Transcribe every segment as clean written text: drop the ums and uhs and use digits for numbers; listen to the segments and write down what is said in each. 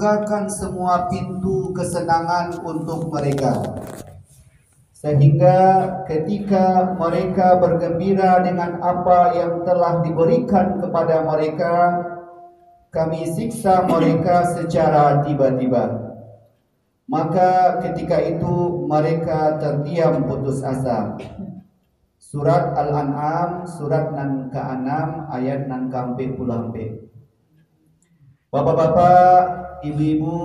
bukakan semua pintu kesenangan untuk mereka, sehingga ketika mereka bergembira dengan apa yang telah diberikan kepada mereka, kami siksa mereka secara tiba-tiba. Maka ketika itu mereka terdiam putus asa. Surat Al-An'am, surat nan ke-6 ayat nan ke-40. Bapak-bapak, ibu-ibu,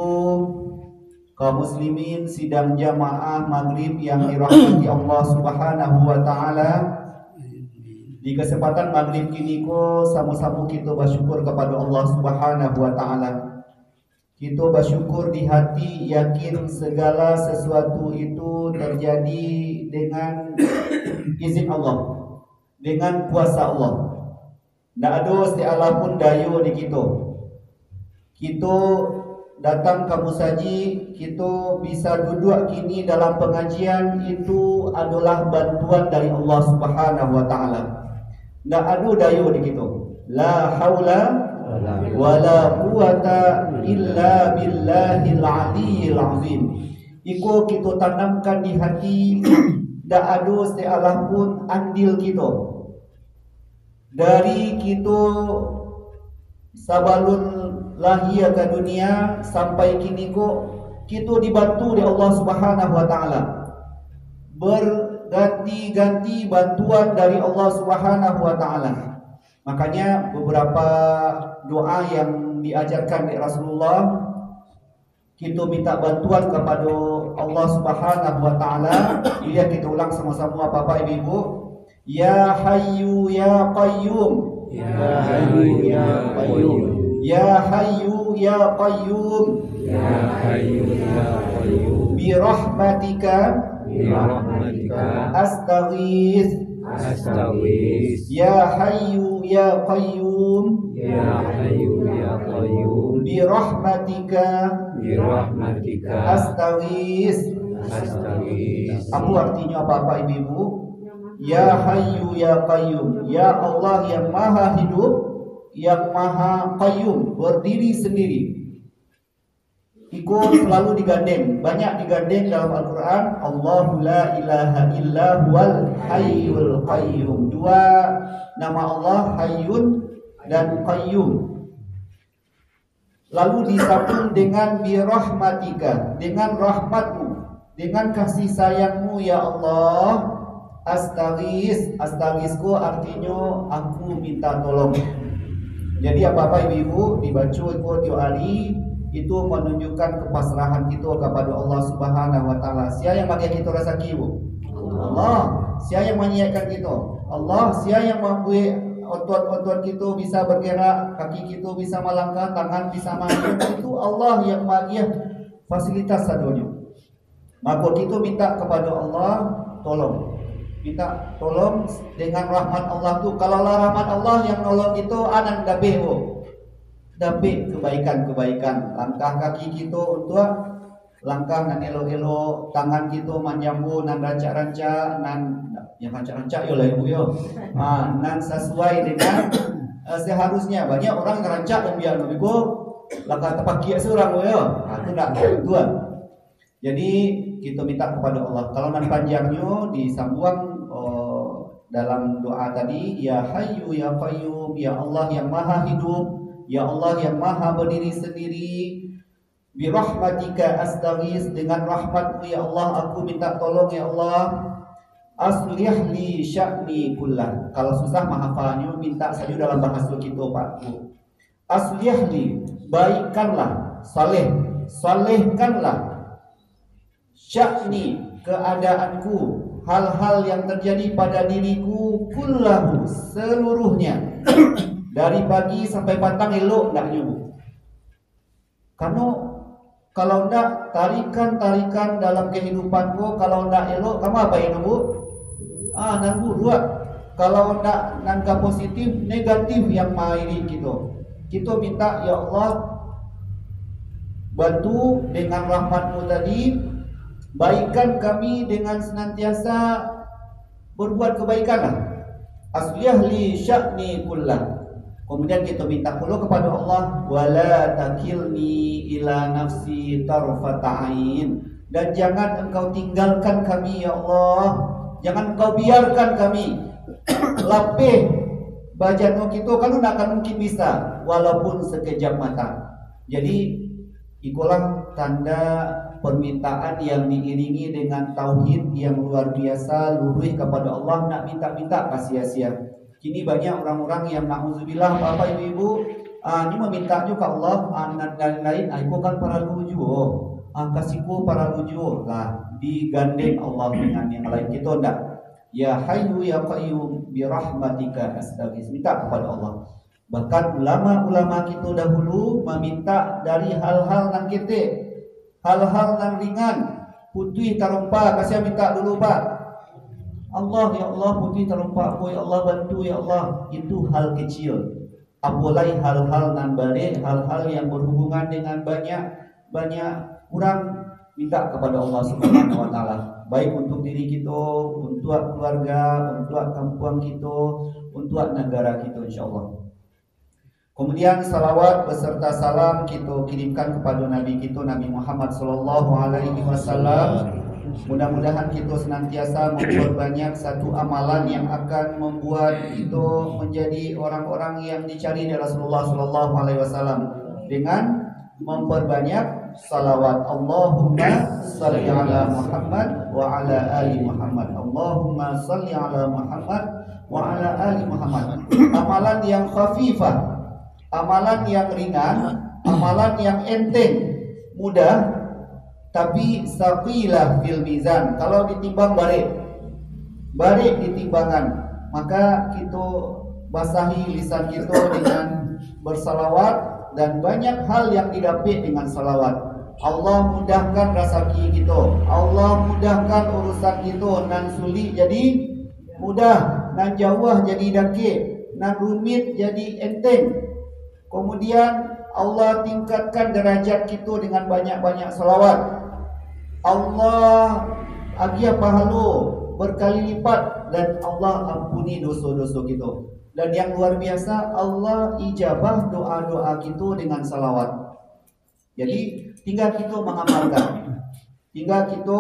kaum muslimin sidang jamaah maghrib yang dirahmati Allah Subhanahu wa taala. Di kesempatan maghrib kini ko sama-sama kita bersyukur kepada Allah Subhanahu wa taala. Kita bersyukur di hati, yakin segala sesuatu itu terjadi dengan izin Allah, dengan kuasa Allah. Tidak ada setiap pun dayo di kita. Kita datang kamu saji, kita bisa duduk kini dalam pengajian, itu adalah bantuan dari Allah Subhanahu wa taala. Tidak ada dayo di kita. La haula wala quwata illa billahil aliyyil azim. Iko kita tanamkan di hati, tidak ada setiap pun andil kita. Dari kita sabalun lahir ke dunia sampai kini ko kita dibantu oleh Allah Subhanahu wa taala. Berganti-ganti bantuan dari Allah Subhanahu wa taala. Makanya beberapa doa yang diajarkan oleh Rasulullah, kita minta bantuan kepada Allah Subhanahu wa taala. Ini kita ulang sama-sama Bapak Ibu. Ya Hayyu ya Qayyum, Ya Hayyu ya Qayyum, Ya Hayyu ya Qayyum, Ya Hayyu ya Qayyum, bi rahmatika bi rahmatika astaghits, astaghits, Ya Hayyu ya Qayyum, Ya Hayyu ya Qayyum, bi rahmatika bi rahmatika astaghits. astaghits. Apa artinya Bapak Ibu? Ya Hayyu ya Qayyum, ya Allah yang maha hidup, yang maha qayyum, berdiri sendiri. Iko selalu digandeng, banyak digandeng dalam Al-Quran. Allahu la ilaha illa huwal hayyul qayyum. Dua nama Allah, Hayyun dan Qayyum. Lalu disambung dengan birahmatika, dengan rahmatmu, dengan kasih sayangmu ya Allah. Astaghis, astaghisku artinya aku minta tolong. Jadi apa-apa ibu-ibu dibaca ikut hari itu menunjukkan kepasrahan kita kepada Allah Subhanahu wa taala. Siapa yang bagi kita rasa kibu? Allah. Siapa yang menyiapkan kita? Allah. Siapa yang membuat otot-otot kita bisa bergerak, kaki kita bisa melangkah, tangan bisa maju? Itu Allah yang bagi fasilitas sadonya. Maka kita minta kepada Allah tolong. Minta tolong dengan rahmat Allah tu. Kalau rahmat Allah yang nolong itu anan dapih kebaikan. Langkah kaki kita untuk langkah nan elo-elo, tangan kita menyambut nan rancak-rancak, nan yang rancak-rancak yo lah ibu yo. Nan sesuai dengan seharusnya. Banyak orang ngerancak yang biar ibu langkah tepakia seorang yo. Itu enggak tuan. Jadi kita minta kepada Allah. Kalau nan panjangnya disambung dalam doa tadi, Ya Hayyu ya Qayyum, ya Allah yang maha hidup, ya Allah yang maha berdiri sendiri, bi rahmatika astaghits, dengan rahmatmu ya Allah aku minta tolong ya Allah. Aslih li sya'ni kullah. Kalau susah menghafalnya minta saja dalam bahasa kita Pak Bu. Aslih li, baikkanlah, salehkanlah sya'ni, keadaanku, hal-hal yang terjadi pada diriku, kullahu, seluruhnya. Dari pagi sampai petang elok nak nyubuh. Karena kalau ndak tarikan dalam kehidupanku, kalau ndak elok kamu apa yang bu? Nan buruk. Kalau ndak nangka positif, negatif yang mairi kita. Kita minta ya Allah bantu dengan rahmatmu tadi. Baikkan kami dengan senantiasa berbuat kebaikanlah. Aslih li sya'ni kullah. Kemudian kita minta pula kepada Allah, wala takilni ila nafsi tarfata ain, dan jangan engkau tinggalkan kami ya Allah, jangan engkau biarkan kami lapih bajano kita kalau nak akan mungkin bisa walaupun sekejap mata. Jadi itulah tanda permintaan yang diiringi dengan tauhid yang luar biasa, luruh kepada Allah, nak minta-minta sia-sia. Kini banyak orang-orang yang na'udzubillah Bapak Ibu-ibu ini meminta juga Allah dan lain-lain, aku kan para luju, kasihku para luju lah, digandeng Allah dengan yang lain. Kita enggak. Ya Hayyu ya Qayyum bi rahmatika astaghits, minta kepada Allah. Bahkan ulama-ulama kita dahulu meminta dari hal-hal yang kete, hal-hal yang ringan. Putih tarumpa kasih minta dulu Pak. Allah ya Allah putih terumpak ya Allah bantu ya Allah, itu hal kecil. Apalagi hal-hal nan bare, hal-hal yang berhubungan dengan banyak orang minta kepada Allah Subhanahu wa taala, baik untuk diri kita, untuk keluarga, untuk kampung kita, untuk negara kita insyaallah. Kemudian salawat beserta salam kita kirimkan kepada Nabi kita Nabi Muhammad sallallahu alaihi wasallam. Mudah-mudahan kita senantiasa memperbanyak satu amalan yang akan membuat kita menjadi orang-orang yang dicari dari Rasulullah sallallahu alaihi wasallam dengan memperbanyak salawat. Allahumma salli ala Muhammad wa ala ali Muhammad. Allahumma salli ala Muhammad wa ala ali Muhammad. Amalan yang khafifah, amalan yang ringan, amalan yang enteng, mudah, tapi saqilah fil mizan. Kalau ditimbang barik di timbangan, maka kita basahi lisan kita dengan bersalawat, dan banyak hal yang didapat dengan salawat. Allah mudahkan rezeki kita, Allah mudahkan urusan kita, nan sulit jadi mudah, nan jauh jadi dakik, nan rumit jadi enteng. Kemudian Allah tingkatkan derajat kita dengan banyak-banyak salawat. Allah agia pahala berkali lipat, dan Allah ampuni dosa-dosa kita. Dan yang luar biasa, Allah ijabah doa-doa kita dengan salawat. Jadi tinggal kita mengamalkan, tinggal kita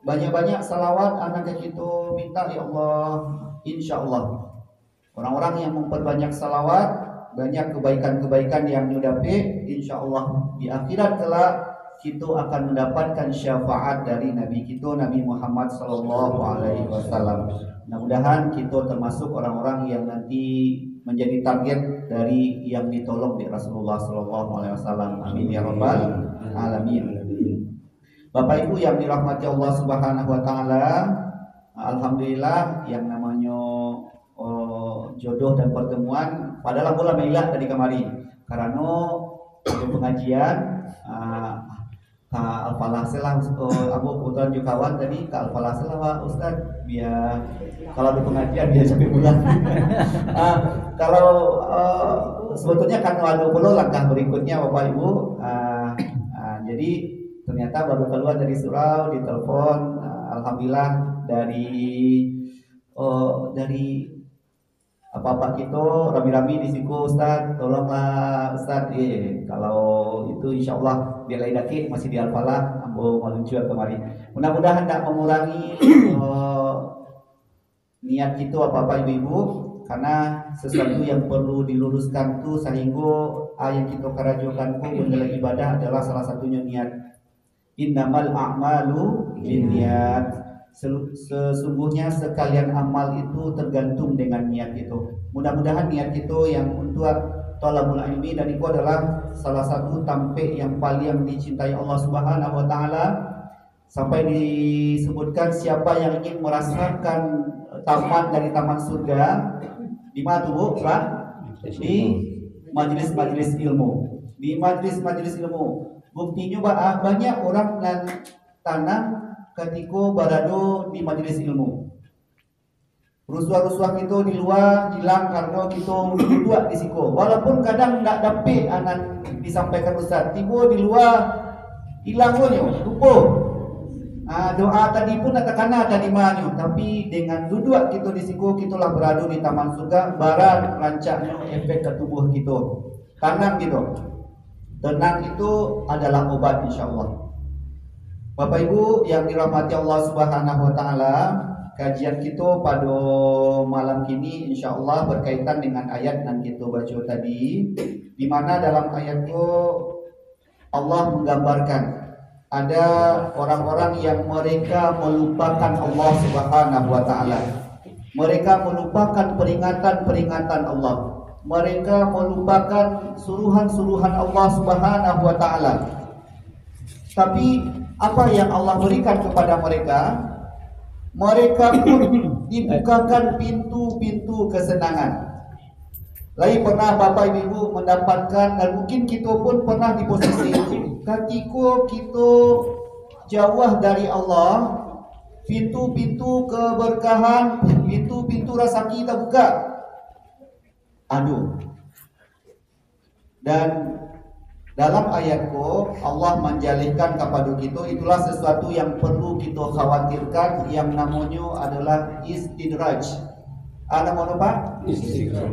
banyak-banyak salawat anak kita minta ya Allah. Insya Allah orang-orang yang memperbanyak salawat, banyak kebaikan-kebaikan yang didapat, insya Allah di akhirat kelak kita akan mendapatkan syafaat dari Nabi kita Nabi Muhammad sallallahu alaihi wasallam. Mudah-mudahan kita termasuk orang-orang yang nanti menjadi target dari yang ditolong di Rasulullah sallallahu alaihi wasallam. Amin ya rabbal alamin. Bapak Ibu yang dirahmati Allah Subhanahu wa taala, alhamdulillah yang namanya jodoh dan pertemuan padahal bola mailah tadi kemarin karena ada pengajian Kak Al-Falah selah aku kebetulan juga kawan tadi Kak Al-Falah selah Pak Ustaz, biar kalau ada pengajian biar sampai bulan. Kalau sebetulnya kan ada pula langkah berikutnya Bapak Ibu. Jadi ternyata baru keluar dari surau, ditelepon, alhamdulillah dari apa-apa kita rami-rami di siku Ustaz, tolonglah Ustaz, kalau itu insya Allah biar lain lagi masih di Al-Falah, ambo meluncur kemarin. Mudah-mudahan tidak mengurangi niat kita apa-apa ibu-ibu, karena sesuatu yang perlu diluruskan itu sehingga yang kita kerajukan itu mendalam ibadah adalah salah satunya niat. Innamal a'malu binniyat. Sesungguhnya sekalian amal itu tergantung dengan niat itu. Mudah-mudahan niat itu yang untuk thalabul ilmi, dan itu adalah salah satu tampik yang paling dicintai Allah Subhanahu wa taala. Sampai disebutkan siapa yang ingin merasakan taman dari taman surga di mana tuh, Pak? Di majelis-majelis ilmu. Di majelis-majelis ilmu. Buktinya banyak orang dan tanah ketika berada di majelis ilmu. Rusuh-rusuh kita di luar hilang karena kita berdua di situ. Walaupun kadang tidak dapat anak disampaikan Ustaz, tiba di luar hilang punya, lupa. Doa tadi pun tak kena tadi manyo, tapi dengan duduk kita di siku kitulah beradu di taman surga, baran rancaknya efek ke tubuh kita. Tenang gitu. Tenang itu adalah obat insyaallah. Bapak Ibu yang dirahmati Allah Subhanahu wa taala, kajian kita pada malam ini insyaallah berkaitan dengan ayat yang kita baca tadi, di mana dalam ayat itu Allah menggambarkan ada orang-orang yang mereka melupakan Allah Subhanahu wa taala. Mereka melupakan peringatan-peringatan Allah. Mereka melupakan suruhan-suruhan Allah Subhanahu wa taala. Tapi apa yang Allah berikan kepada mereka? Mereka pun dibukakan pintu-pintu kesenangan. Lain pernah Bapak Ibu mendapatkan, dan mungkin kita pun pernah di posisi ketika kita jauh dari Allah, pintu-pintu keberkahan, pintu-pintu rezeki kita buka. Aduh. Dan dalam ayatku Allah menjalihkan kepada kita, itulah sesuatu yang perlu kita khawatirkan, yang namanya adalah istidraj. Ada mana Pak?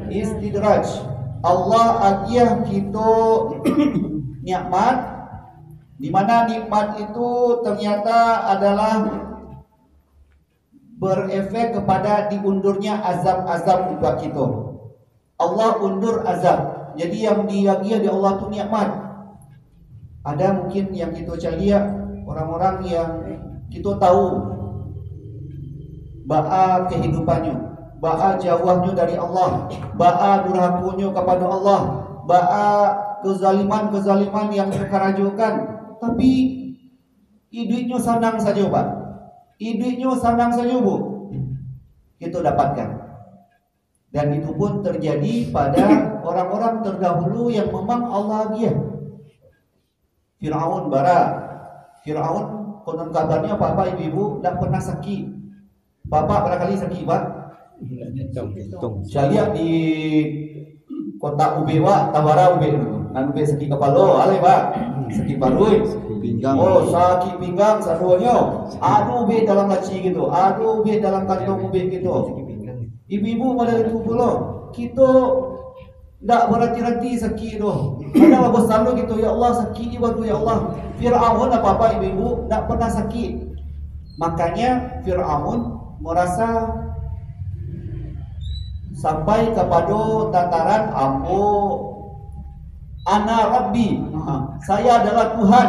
Istidraj. Allah agih kita nikmat, di mana nikmat itu ternyata adalah berefek kepada diundurnya azab-azab untuk kita. Allah undur azab. Jadi yang diagih di Allah itu nikmat. Ada mungkin yang kita caliak orang-orang yang kita tahu ba'a kehidupannya, ba'a jauhnya dari Allah, ba'a durhakunya kepada Allah, ba'a kezaliman-kezaliman yang kekerajukan, tapi hidupnya senang saja Pak. Hidupnya senang saja Bu. Kita dapatkan. Dan itu pun terjadi pada orang-orang terdahulu yang memang Allah dia. Fir'aun bara. Fir'aun konon kabarnya Bapak Ibu tak pernah sakit. Bapak barangkali sakit Pak? Saya lihat di kota Ubewa, Tawara Ube itu. Nan Ube sakit kepala, ale Pak. Sakit baru. Pinggang. Oh, sakit pinggang saduanya. Aduh Ube dalam laci gitu. Aduh Ube dalam kantong Ube gitu. Ibu-ibu pada itu pula kita tak berhati-hati sakit tu. Ada apa selalu gitu, ya Allah sakit baru ya Allah. Fir'aun apa-apa ibu-ibu tak pernah sakit. Makanya Fir'aun merasa sampai kepada tataran ana Rabbi, saya adalah Tuhan.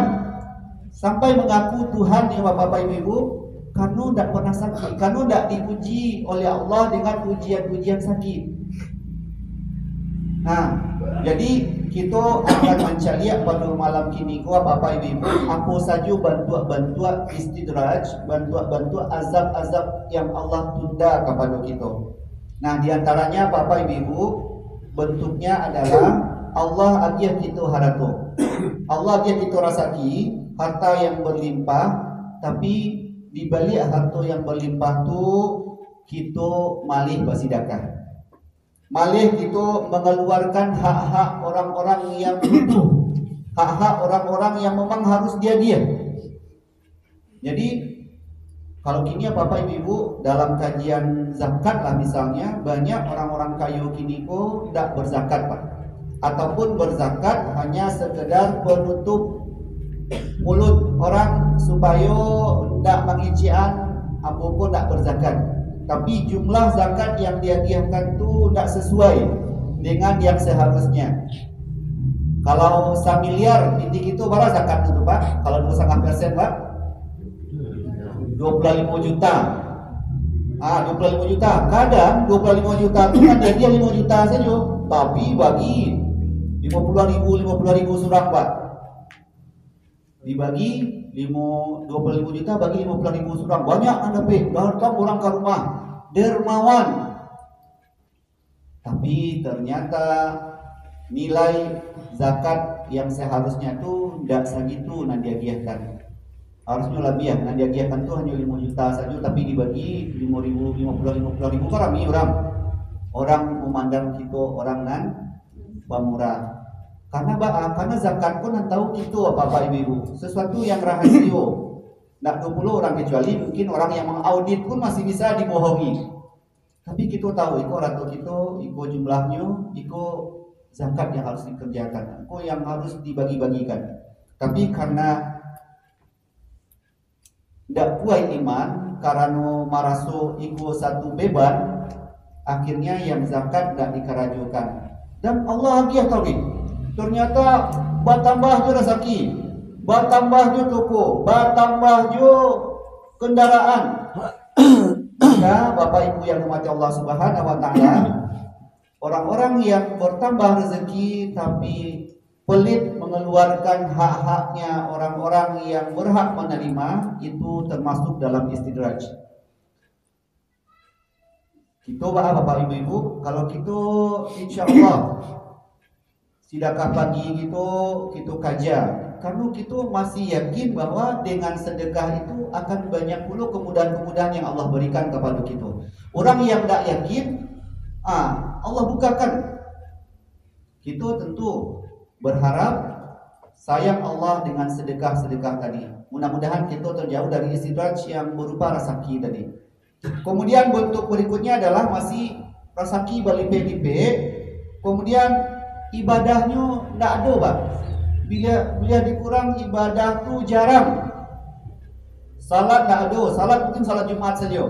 Sampai mengaku Tuhan ya Bapak Ibu, karena tidak pernah sakit, karena tidak diuji oleh Allah dengan ujian-ujian sakit. Nah, jadi kita akan mencari pada malam kini Bapak Ibu apa saja bantuan istidraj, bantuan azab-azab yang Allah tunda kepada kita. Nah, diantaranya Bapak Ibu bentuknya adalah Allah agih kita harata. Allah agih kita rasaki harta yang berlimpah, tapi di balik harta yang berlimpah tu kita malih bersedekah. Malih kita mengeluarkan hak-hak orang-orang yang butuh, hak-hak orang-orang yang memang harus dia. Jadi kalau kini Bapak Ibu dalam kajian zakat lah misalnya, banyak orang-orang kayu kini ko tidak berzakat Pak, ataupun berzakat hanya sekedar penutup mulut orang supaya tidak mengincian apapun tidak berzakat. Tapi jumlah zakat yang diagihkan tu tidak sesuai dengan yang seharusnya. Kalau 1 miliar titik itu berapa zakat itu Pak? Kalau 2,5% Pak? 25 juta. 25 juta. Kadang 25 juta itu kan dia 5 juta saja. Tapi bagi 50.000 surang Pak. Dibagi 25 juta bagi 50.000 surang, banyak anda datang orang ke rumah dermawan, tapi ternyata nilai zakat yang seharusnya itu tidak segitu nanti diagihkan. Harusnya lebih ya, nanti diagihkan itu hanya 5 juta saja, tapi dibagi 50.000 orang memandang kita orang nan pemurah. Karena zakat pun tahu itu Bapak Ibu sesuatu yang rahasia. Nggak 20 orang, kecuali mungkin orang yang mengaudit pun masih bisa dibohongi. Tapi kita tahu iko ratu kita, iko jumlahnya, iko zakat yang harus dikerjakan, iko yang harus dibagi-bagikan. Tapi karena tidak kuat iman, karena maraso iko satu beban, akhirnya yang zakat tidak dikerajukan. Dan Allah dia tahu, ternyata bertambah jo rezeki, bertambah jo toko, bertambah jo kendaraan. Maka Bapak Ibu yang dirahmati Allah Subhanahu wa taala, orang-orang yang bertambah rezeki tapi pelit mengeluarkan hak-haknya orang-orang yang berhak menerima, itu termasuk dalam istidraj. Kita Bapak Ibu, kalau kita insya Allah sedekah pagi gitu, kita kaja, karena kita masih yakin bahwa dengan sedekah itu akan banyak pula kemudahan-kemudahan yang Allah berikan kepada kita. Orang yang tidak yakin, Allah bukakan. Kita tentu berharap sayang Allah dengan sedekah-sedekah tadi. Mudah-mudahan kita terjauh dari istidraj yang berupa rezeki tadi. Kemudian bentuk berikutnya adalah masih rezeki berlipat-lipat. Kemudian ibadahnya tidak ada, Pak. Bila dikurang ibadah tu jarang. Salat tidak ada, salat mungkin salat Jumat saja.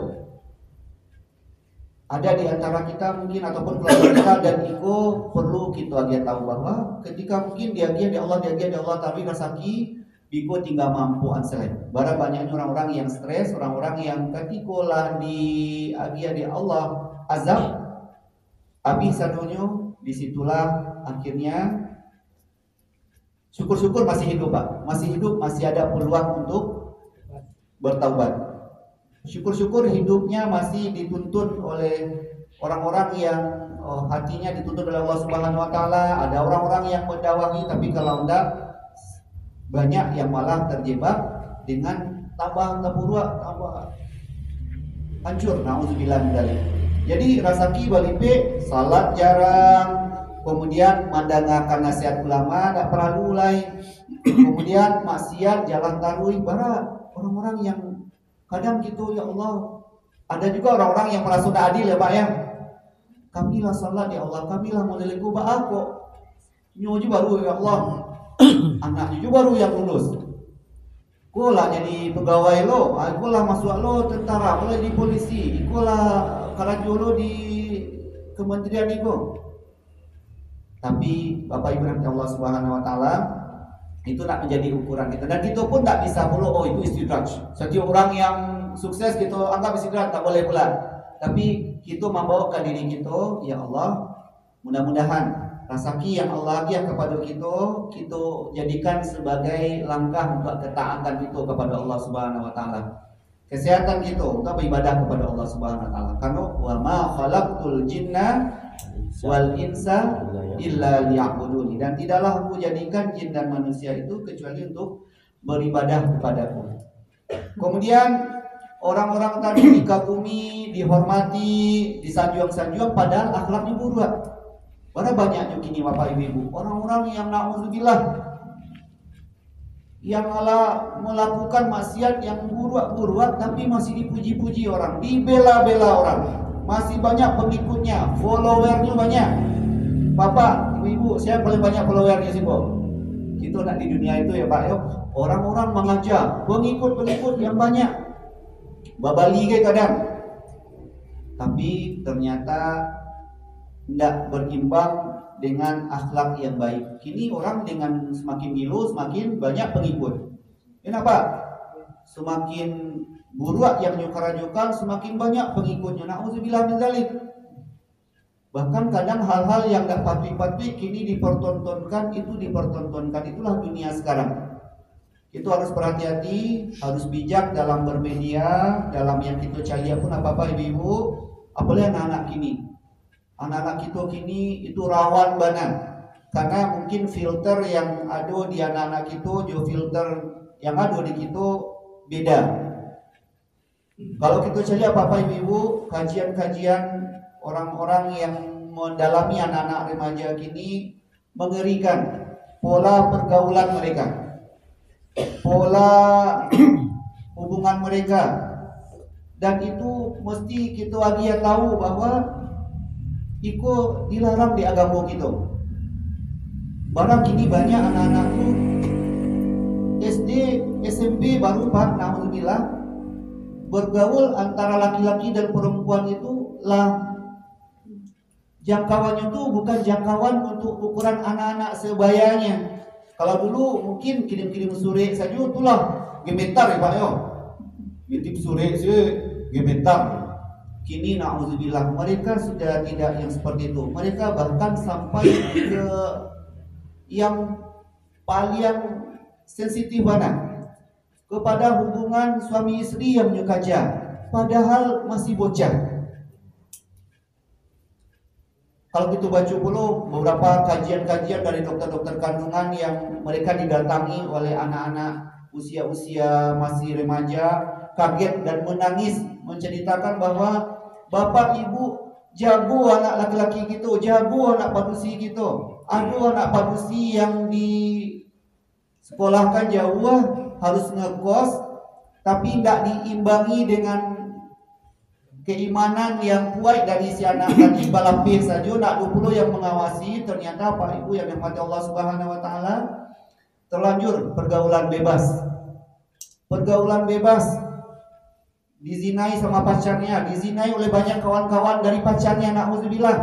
Ada di antara kita mungkin ataupun keluarga kita dan iko perlu kita dia tahu bahwa ketika mungkin dia di Allah tapi rezeki Biko tinggal mampu anselain. Barang banyaknya orang-orang yang stres, orang-orang yang ketika lah di Allah azab, habis sadonya, disitulah akhirnya syukur-syukur masih hidup, Pak. Masih hidup, masih ada peluang untuk bertaubat. Syukur-syukur hidupnya masih dituntut oleh orang-orang yang hatinya dituntut oleh Allah Subhanahu wa taala. Ada orang-orang yang mendakwahi, tapi kalau enggak, banyak yang malah terjebak dengan tambah buruk, tambah hancur. Nauzubillah min dzalik. Jadi rezeki balipe, salat jarang, kemudian mendengarkan nasihat ulama tidak perlu mulai, kemudian maksiat jalan taruh bara orang-orang yang kadang gitu, ya Allah. Ada juga orang-orang yang merasa tidak adil, ya Pak ya. Kamilah salat ya Allah, kamilah modeliku Pak kok nyoju baru ya Allah. Anak cucu baru yang lulus. Ko lah jadi pegawai lo, ko lah masuk lo tentara, ko lah di polisi, ko lah karajo lo di kementerian itu. Tapi Bapak Ibu yang Allah Subhanahu wa taala, itu nak menjadi ukuran kita. Dan kita pun tak bisa pula itu istidraj. Setiap orang yang sukses kita anggap istidraj, tak boleh pula. Tapi kita membawa ke diri kita, ya Allah, mudah-mudahan rezeki yang Allah berikan kepada kita jadikan sebagai langkah untuk ketaatan kita kepada Allah Subhanahu wa taala. Kesehatan kita untuk beribadah kepada Allah Subhanahu wa taala. Karena wa ma khalaqtul jinna wal insa illa liya'buduni, dan tidaklah aku jadikan jin dan manusia itu kecuali untuk beribadah kepadaku. Kemudian orang-orang tadi dikagumi, dihormati, disanjung-sanjung padahal akhlaknya buruk. Berapa banyaknya kini Bapak Ibu orang-orang yang na'udzubillah yang malah melakukan maksiat yang buruk-buruk tapi masih dipuji-puji orang, dibela-bela orang, masih banyak pengikutnya, followernya banyak. Bapak, Ibu, siapa paling banyak followernya sih, Pak? Kita nak di dunia itu ya Pak, ya. Orang-orang mengajar, pengikut-pengikut yang banyak, babali kayak kadang, tapi ternyata tidak berimbang dengan akhlak yang baik. Kini orang dengan semakin gilu, semakin banyak pengikut. Kenapa? Semakin buruk yang nyukar-nyukar, semakin banyak pengikutnya. Nauzubillah min dzalik. Bahkan kadang hal-hal yang tidak patut-patut kini dipertontonkan. Itulah dunia sekarang. Itu harus berhati-hati, harus bijak dalam bermedia, dalam yang kita cari pun apa-apa ibu-ibu, apalagi anak-anak kini. Anak-anak kita kini itu rawan banget karena mungkin filter yang ada di anak-anak kita jo filter yang ada di kita beda. Kalau kita cari apa-apa ibu-ibu, kajian-kajian orang-orang yang mendalami anak-anak remaja kini mengerikan pola pergaulan mereka, pola hubungan mereka. Dan itu mesti kita lagi tahu bahwa itu dilarang di agama kita. Barang kini banyak anak-anak tuh SD, SMP baru Pak, naudzubillah, bergaul antara laki-laki dan perempuan itu lah jangkauannya tuh bukan jangkauan untuk ukuran anak-anak sebayanya. Kalau dulu mungkin kirim-kirim sore saja itulah gemetar ya Pak yo. Nitip sore sih gemetar. Kini naudzubillah mereka sudah tidak yang seperti itu. Mereka bahkan sampai ke yang paling sensitif mana? Kepada hubungan suami istri yang menyukaja, padahal masih bocah. Kalau kita baca dulu beberapa kajian-kajian dari dokter-dokter kandungan yang mereka didatangi oleh anak-anak usia-usia masih remaja, kaget dan menangis menceritakan bahwa bapak ibu jago anak laki-laki gitu, jago anak padusi gitu. Aduh anak padusi yang di sekolahkan jauh harus ngekos tapi tidak diimbangi dengan keimanan yang kuat dari si anak tadi balapih saja nak 20 yang mengawasi. Ternyata Pak Ibu yang dirahmati Allah Subhanahu wa taala terlanjur pergaulan bebas dizinai sama pacarnya, dizinai oleh banyak kawan-kawan dari pacarnya. Nauzubillah.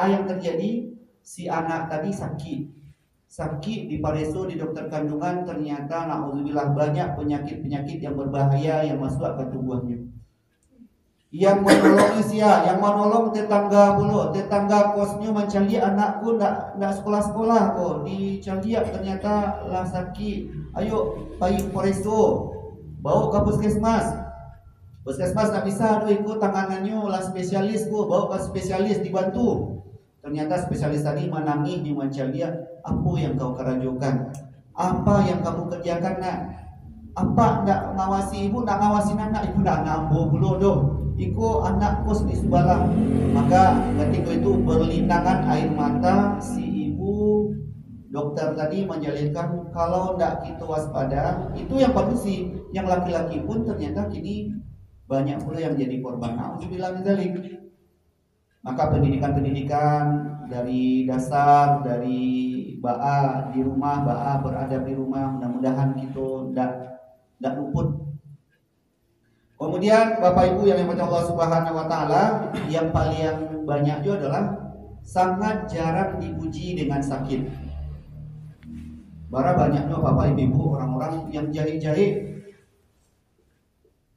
Yang terjadi si anak tadi sakit di pareso di dokter kandungan, ternyata nauzubillah banyak penyakit-penyakit yang berbahaya yang masuk ke tubuhnya. Yang menolong yang menolong tetangga pula, tetangga kosnya mencari anakku ndak sekolah-sekolah kok, dicari ternyata lah sakit. Ayo pergi pareso, bawa ke puskesmas. Puskesmas tak bisa, aduh ikut tanganannya lah spesialis kok, bawa ke spesialis dibantu. Ternyata spesialis tadi menangis mencari apa yang kau kerajukan, apa yang kamu kerjakan nak, apa ndak ngawasi ibu, ndak ngawasi anak ibu, ndak ngambo pula doh. Iko anak kos di Subalang. Maka ketika itu berlinangan air mata si ibu dokter tadi menjelaskan kalau tidak kita waspada itu yang padusi, yang laki-laki pun ternyata kini banyak pula yang jadi korban. Nauzubillah min dzalik. Maka pendidikan dari dasar, dari ba'a di rumah, ba'a beradab di rumah, mudah-mudahan kita tidak luput. Kemudian Bapak Ibu yang dirahmati Allah Subhanahu wa taala, yang paling banyak juga adalah sangat jarang dipuji dengan sakit. Bara banyaknya Bapak Ibu orang-orang yang jahit-jahit.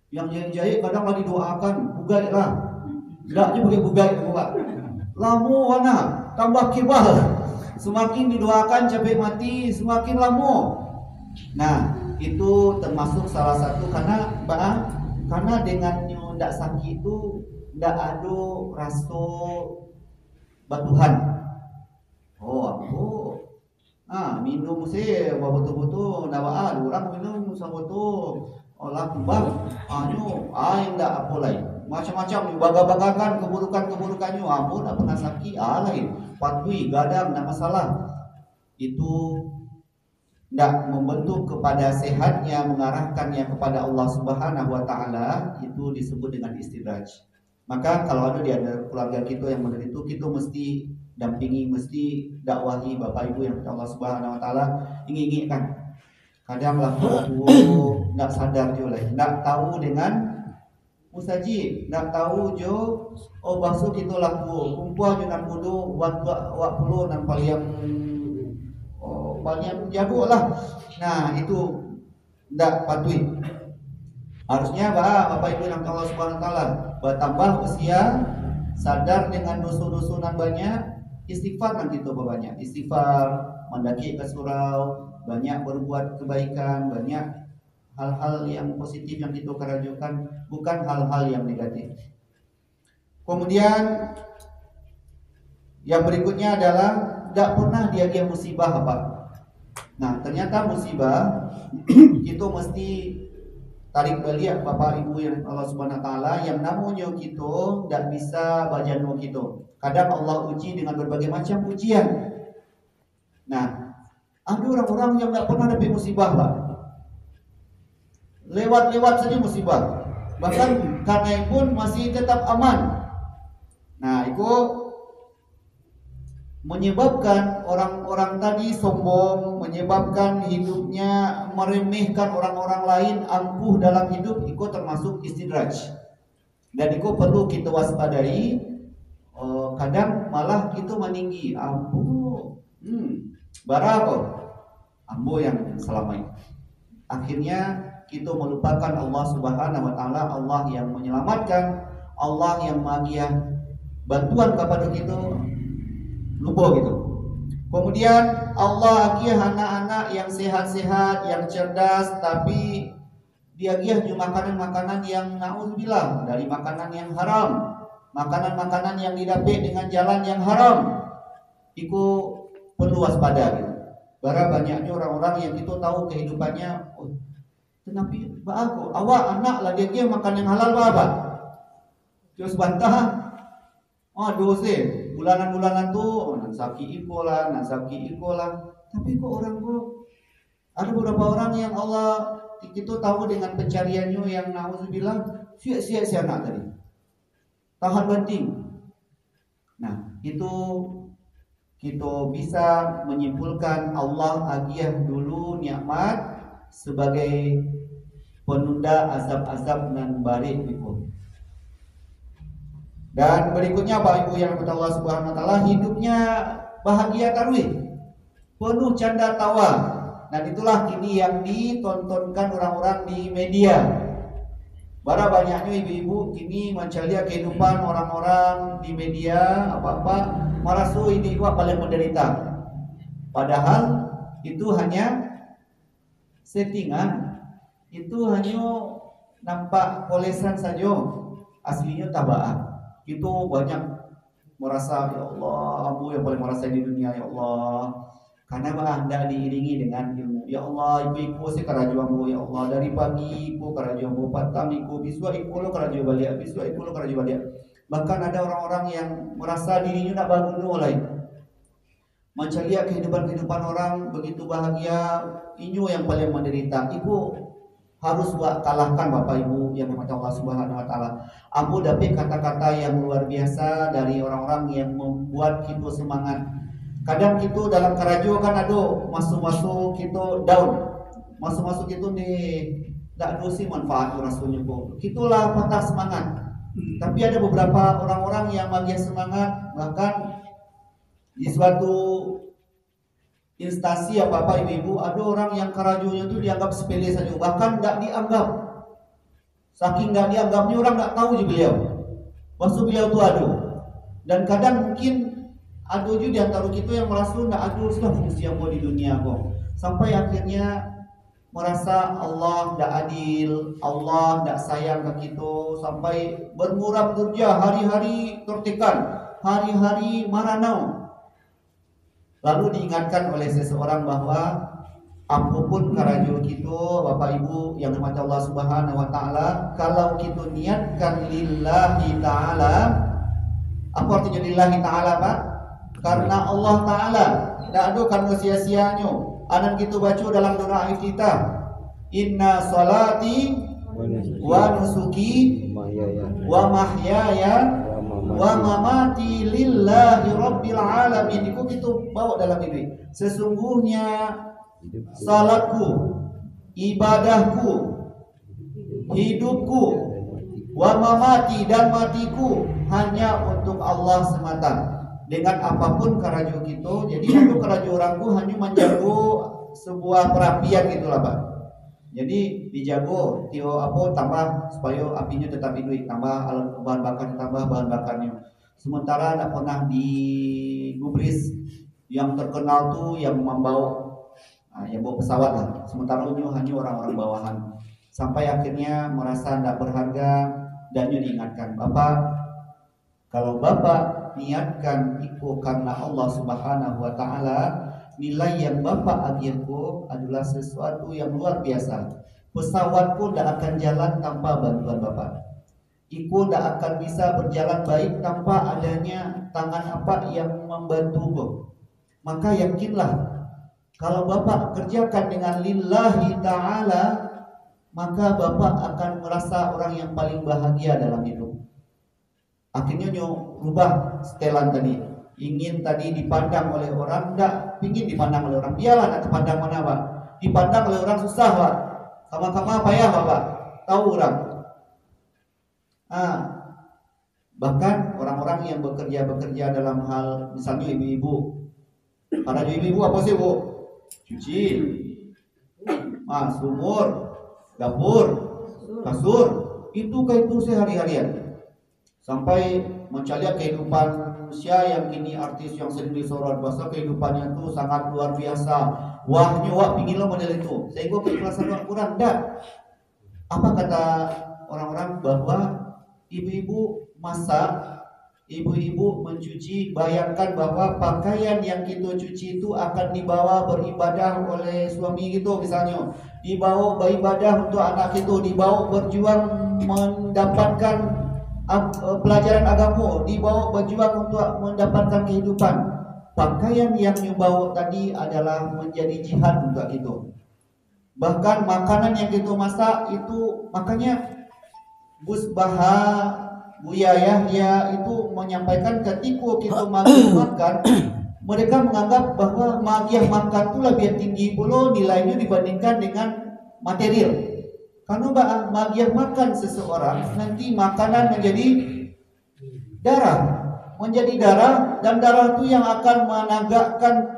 Yang jahit-jahit kadang lagi doakan, bugai lah. Tidaknya bugai Pak. Lamu wana tambah kibal. Semakin didoakan capek mati, semakin lama. Nah, itu termasuk salah satu karena dengan ndak sakit itu ndak ada rasa batuhan. Minum sih betul-betul ndak orang minum saboto olah kubang ndak apa lain macam-macam baga-bagakan keburukannya ampun tak pernah sakit lain patui gadang ndak masalah. Itu tidak membentuk kepada sehatnya, mengarahkannya kepada Allah Subhanahu wa taala, itu disebut dengan istidraj. Maka kalau ada di antara keluarga kita yang menderita itu, kita mesti dampingi, mesti dakwahi Bapak Ibu yang Allah Subhanahu wa taala inginkan. Kadang lah tidak sadar juga, tidak tahu dengan musaji, tidak tahu jo bahsu kita laku kumpul dengan kudu waktu dan paling banyak jago lah. Nah itu tidak patut. Harusnya Bapak Ibu yang Allah Subhanahu wa taala bertambah usia, sadar dengan dosa-dosa banyak, istighfar kan kita banyak. Istighfar, mendaki ke surau, banyak berbuat kebaikan, banyak hal-hal yang positif yang kita kerjakan, bukan hal-hal yang negatif. Kemudian yang berikutnya adalah tidak pernah dia musibah Pak. Nah ternyata musibah kita mesti tarik balik Bapak Ibu yang Allah Subhanahu wa taala, yang namanya kita tidak bisa bajano kita. Kadang Allah uji dengan berbagai macam ujian. Nah, ada orang-orang yang tidak pernah dapat musibah Pak. lewat-lewat saja musibah. Bahkan karena pun masih tetap aman. Nah, itu menyebabkan orang-orang tadi sombong, menyebabkan hidupnya meremehkan orang-orang lain, angkuh dalam hidup, itu termasuk istidraj. Dan itu perlu kita waspadai. Kadang malah kita meninggi, ampuh, barako, ampuh yang selama ini. Akhirnya kita melupakan Allah Subhanahu wa taala, Allah yang menyelamatkan, Allah yang magia bantuan kepada kita, lupa gitu. Kemudian Allah agiah anak-anak yang sehat-sehat, yang cerdas, tapi dia agiah juga makanan-makanan yang naudzubillah dari makanan yang haram, makanan-makanan yang didapat dengan jalan yang haram. Iku perlu waspada gitu. Bara banyaknya orang-orang yang kita tahu kehidupannya, kenapa aku awak anak lah dia makan yang halal apa? Terus bantah, dosa bulanan-bulanan tuh nansaki ikolah. Tapi kok orang kok ada beberapa orang yang Allah kita tahu dengan pencariannya yang nauzubillah sia-sia anak tadi. Tahan banting. Nah, itu kita bisa menyimpulkan Allah agiah dulu nikmat sebagai penunda azab-azab nan barik itu. Dan berikutnya Bapak Ibu yang dirahmati Allah Subhanahu wa taala, hidupnya bahagia tarwih, penuh canda tawa. Dan itulah kini yang ditontonkan orang-orang di media. Bara banyaknya ibu-ibu kini mencari kehidupan orang-orang di media, apa-apa merasu ini gua paling menderita. Padahal itu hanya settingan, itu hanya nampak polesan saja, aslinya tabaan. Itu banyak merasa, ya Allah, aku yang paling merasa di dunia, ya Allah. Karena Anda diiringi dengan ilmu. Ya Allah, ibu saya karajuanmu, ya Allah. Dari pagi ibu karajuanmu, patang ibu, biswa ibu lo karajuan balik, biswa ibu lo karajuan balik. Bahkan ada orang-orang yang merasa dirinya nak bangun mulai. Mencari kehidupan orang begitu bahagia, inyo yang paling menderita. Ibu harus kalahkan Bapak Ibu yang dirahmati Allah Subhanahu wa taala. Aku dapat kata-kata yang luar biasa dari orang-orang yang membuat kita semangat. Kadang kita dalam karajo kan ada masuk-masuk kita down. Masuk-masuk itu di tak dosi manfaat rasulnya kok. Kitulah patah semangat. Tapi ada beberapa orang-orang yang bagian semangat, bahkan di suatu instansi apa-apa ibu-ibu ada orang yang karajonya itu dianggap sepele saja, bahkan tidak dianggap. Saking tidak dianggapnya orang tidak tahu juga beliau. Maksud beliau itu ada. Dan kadang mungkin ada juga di antara kita yang merasa tidak ada sudah fungsi yang mau di dunia kok. Sampai akhirnya merasa Allah tidak adil, Allah tidak sayang ke kita, sampai bermuram durja, hari-hari tertekan, hari-hari maranau. Lalu diingatkan oleh seseorang bahwa apapun karajo kita, Bapak Ibu yang dirahmati Allah Subhanahu wa taala, kalau kita niatkan lillahi taala, apa artinya lillahi taala, Pak? Karena Allah taala, tidak ada karena sia-sianya. Anan kita baca dalam doa iftitah, inna salati wa nusuki wa mahyaya wa mamati lillahi rabbil alamin. Itu kita bawa dalam diri. Sesungguhnya salatku, ibadahku, hidupku, wa mamati dan matiku hanya untuk Allah semata. Dengan apapun karajo kita, jadi untuk karajo orangku hanya menjago sebuah perapian gitulah Pak. Jadi dijago tio apa tambah supaya apinya tetap hidup, tambah alat bahan bakar, tambah bahan bakarnya. Sementara tidak pernah digubris yang terkenal tuh yang membawa yang bawa pesawat lah. Sementara unyu hanya orang-orang bawahan. Sampai akhirnya merasa tidak berharga dan diingatkan, Bapak, kalau Bapak niatkan itu karena Allah Subhanahu wa taala, nilai yang Bapak agihku adalah sesuatu yang luar biasa. Pesawat pun tidak akan jalan tanpa bantuan Bapak. Iku tidak akan bisa berjalan baik tanpa adanya tangan apa yang membantu. Maka yakinlah kalau Bapak kerjakan dengan lillahi ta'ala, maka bapak akan merasa orang yang paling bahagia dalam hidup. Akhirnya rubah setelan tadi. Ingin tadi dipandang oleh orang, enggak pingin dipandang oleh orang. Biarlah nak dipandang mana Pak. Dipandang oleh orang susah Pak. Sama-sama payah Pak. Tahu orang. Bahkan orang-orang yang bekerja dalam hal misalnya ibu-ibu. Para ibu-ibu apa sih Bu? Cuci, sumur, dapur, kasur. Itu sehari-harian. Sampai mencari kehidupan manusia yang kini artis yang sering disorot, bahasa kehidupannya itu sangat luar biasa. Wahnya pingin lo model itu. Sehingga keikhlasan orang kurang. Enggak. Apa kata orang-orang bahwa ibu-ibu masak, ibu-ibu mencuci, bayangkan bahwa pakaian yang kita cuci itu akan dibawa beribadah oleh suami gitu misalnya. Dibawa beribadah untuk anak itu, dibawa berjuang mendapatkan pelajaran agama, dibawa berjuang untuk mendapatkan kehidupan. Pakaian yang dibawa tadi adalah menjadi jihad untuk itu. Bahkan makanan yang kita masak itu, makanya Gus Baha, Buya Yahya itu menyampaikan ketika kita makan, mereka menganggap bahwa magiah makan itu lebih tinggi pula nilainya dibandingkan dengan material. Karena magiah makan seseorang, nanti makanan menjadi darah, dan darah itu yang akan menegakkan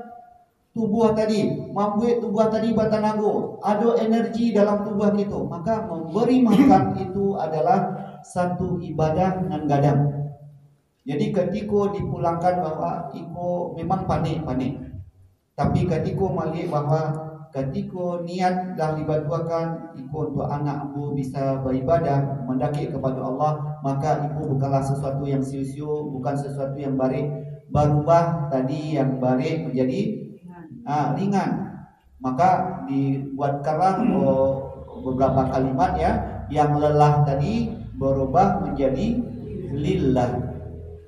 tubuh tadi, membuat tubuh tadi bertenaga, ada energi dalam tubuh kita. Maka memberi makan itu adalah satu ibadah nan gadang. Jadi ketika dipulangkan bahwa iko memang panik, tapi ketika melihat bahwa ketika niat dah dibatuakan iko untuk anak ambu bisa beribadah mendaki kepada Allah, maka iko bukanlah sesuatu yang sia-sia, bukan sesuatu yang baik, berubah tadi yang baik menjadi ringan. Maka dibuatkanlah beberapa kalimat yang lelah tadi berubah menjadi lillah.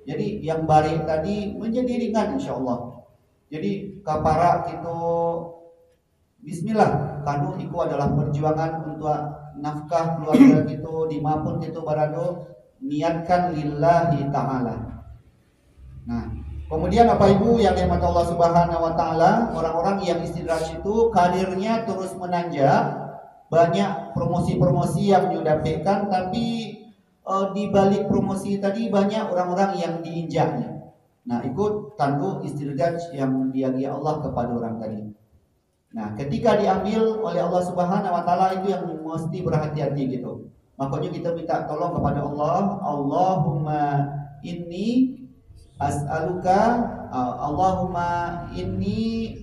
Jadi yang baik tadi menjadi ringan insyaallah. Jadi kapara kita bismillah, karena itu adalah perjuangan untuk nafkah keluarga kita dimanapun kita berada, niatkan lillahi ta'ala. Nah, kemudian Bapak Ibu yang dirahmati Allah Subhanahu wa taala, orang-orang yang istidraj itu karirnya terus menanjak, banyak promosi-promosi yang didapatkan, tapi di balik promosi tadi banyak orang-orang yang diinjaknya. Nah, ikut tanda istidraj yang diagi Allah kepada orang tadi. Nah, ketika diambil oleh Allah Subhanahu wa taala itu yang mesti berhati-hati gitu. Makanya kita minta tolong kepada Allah, Allahumma inni as'aluka, Allahumma inni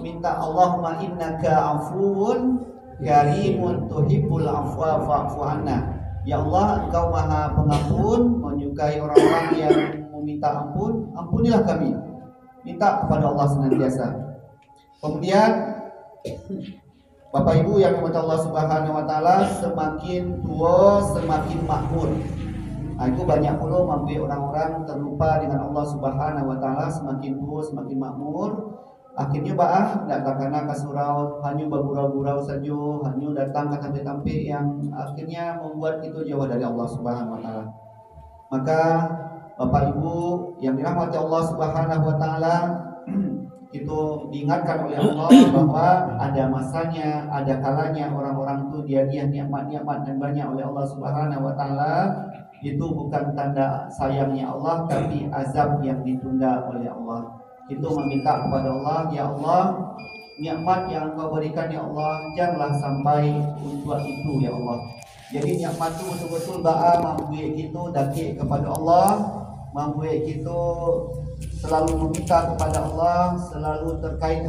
minta Allahumma innaka afuwun karimun tuhibbul afwa fa'fu anna. Ya Allah, Engkau Maha Pengampun, menyukai orang-orang yang meminta ampun, ampunilah kami. Minta kepada Allah senantiasa. Kemudian Bapak Ibu yang dirahmati Allah Subhanahu wa taala, semakin tua semakin makmur. Itu banyak pula membuat orang-orang terlupa dengan Allah Subhanahu wa taala, semakin tua semakin makmur. Akhirnya tidak terkena ke surau, hanya bergurau-gurau saja, hanya datang ke tampil-tampil yang akhirnya membuat itu jauh dari Allah Subhanahu wa taala. Maka Bapak Ibu yang dirahmati Allah Subhanahu wa taala, itu diingatkan oleh Allah bahwa ada masanya, ada kalanya orang-orang itu dia nikmat-nikmat dan banyak oleh Allah Subhanahu wa taala. Itu bukan tanda sayangnya Allah, tapi azab yang ditunda oleh Allah. Itu meminta kepada Allah, ya Allah, nikmat yang Engkau berikan ya Allah, janganlah sampai untuk itu ya Allah. Jadi nikmat itu betul-betul membuat kita daki kepada Allah, membuat kita selalu meminta kepada Allah, selalu terkait